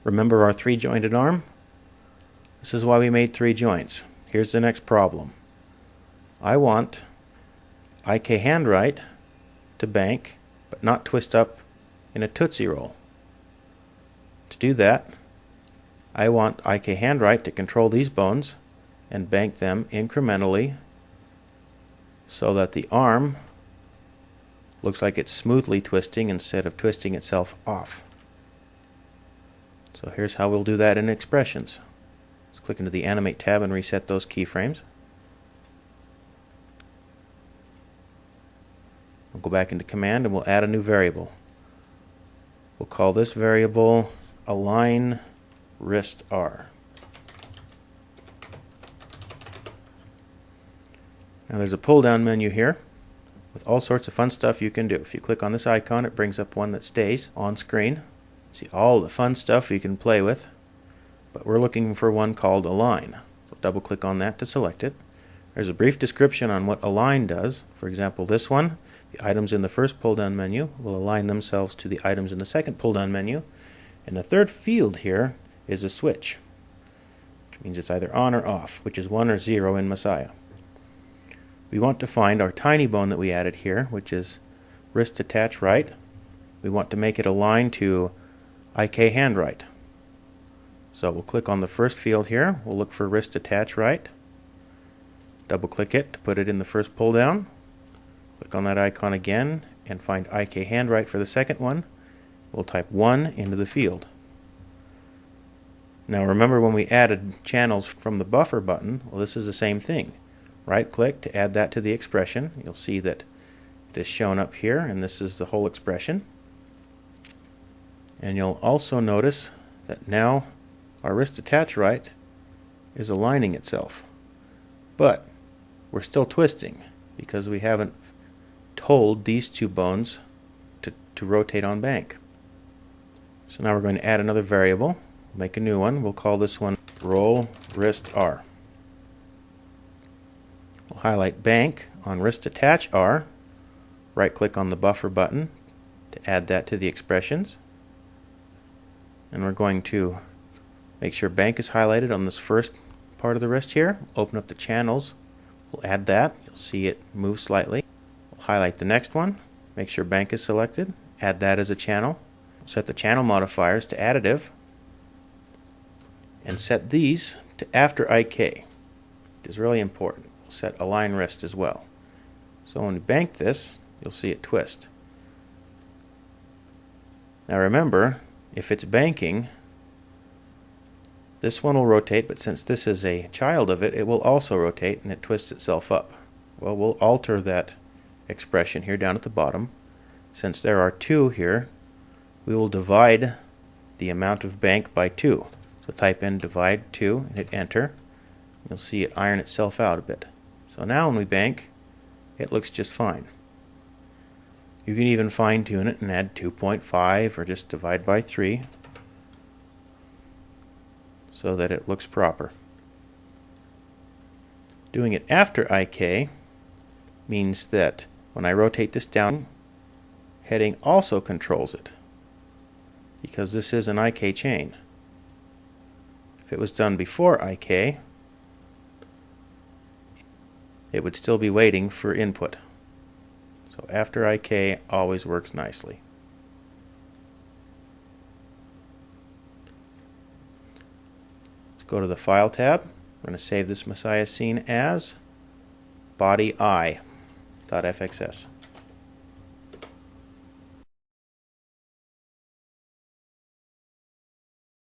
Remember our three-jointed arm? This is why we made three joints. Here's the next problem. I want IK handright to bank, but not twist up in a Tootsie Roll. To do that, I want IK handright to control these bones and bank them incrementally so that the arm looks like it's smoothly twisting instead of twisting itself off. So here's how we'll do that in Expressions. Let's click into the Animate tab and reset those keyframes. We'll go back into Command and we'll add a new variable. We'll call this variable Align Wrist R. Now there's a pull-down menu here with all sorts of fun stuff you can do. If you click on this icon, it brings up one that stays on screen. See all the fun stuff you can play with, but we're looking for one called Align. We'll double-click on that to select it. There's a brief description on what Align does. For example, this one, the items in the first pull-down menu will align themselves to the items in the second pull-down menu. And the third field here is a switch, which means it's either on or off, which is 1 or 0 in Messiah. We want to find our tiny bone that we added here, which is wrist attach right. We want to make it align to IK handright. So we'll click on the first field here. We'll look for wrist attach right. Double click it to put it in the first pull down. Click on that icon again and find IK handright for the second one. We'll type 1 into the field. Now remember when we added channels from the buffer button, well, this is the same thing. Right click to add that to the expression. You'll see that it is shown up here, and this is the whole expression. And you'll also notice that now our wrist attach right is aligning itself. But we're still twisting because we haven't told these two bones to rotate on bank. So now we're going to add another variable, make a new one. We'll call this one Roll Wrist R. We'll highlight Bank on Wrist Attach R, right click on the buffer button to add that to the expressions. And we're going to make sure Bank is highlighted on this first part of the wrist here. Open up the channels, we'll add that. You'll see it move slightly. We'll highlight the next one, make sure Bank is selected, add that as a channel. Set the channel modifiers to additive and set these to after IK, which is really important. We'll set align wrist as well. So when we bank this, you'll see it twist. Now remember, if it's banking, this one will rotate, but since this is a child of it, it will also rotate and it twists itself up. Well, we'll alter that expression here down at the bottom. Since there are 2 here, we will divide the amount of bank by 2. So type in divide 2 and hit enter. You'll see it iron itself out a bit. So now when we bank, it looks just fine. You can even fine tune it and add 2.5 or just divide by 3 so that it looks proper. Doing it after IK means that when I rotate this down, heading also controls it, because this is an IK chain. If it was done before IK, it would still be waiting for input. So after IK always works nicely. Let's go to the File tab. We're going to save this Messiah scene as BodyI.fxs.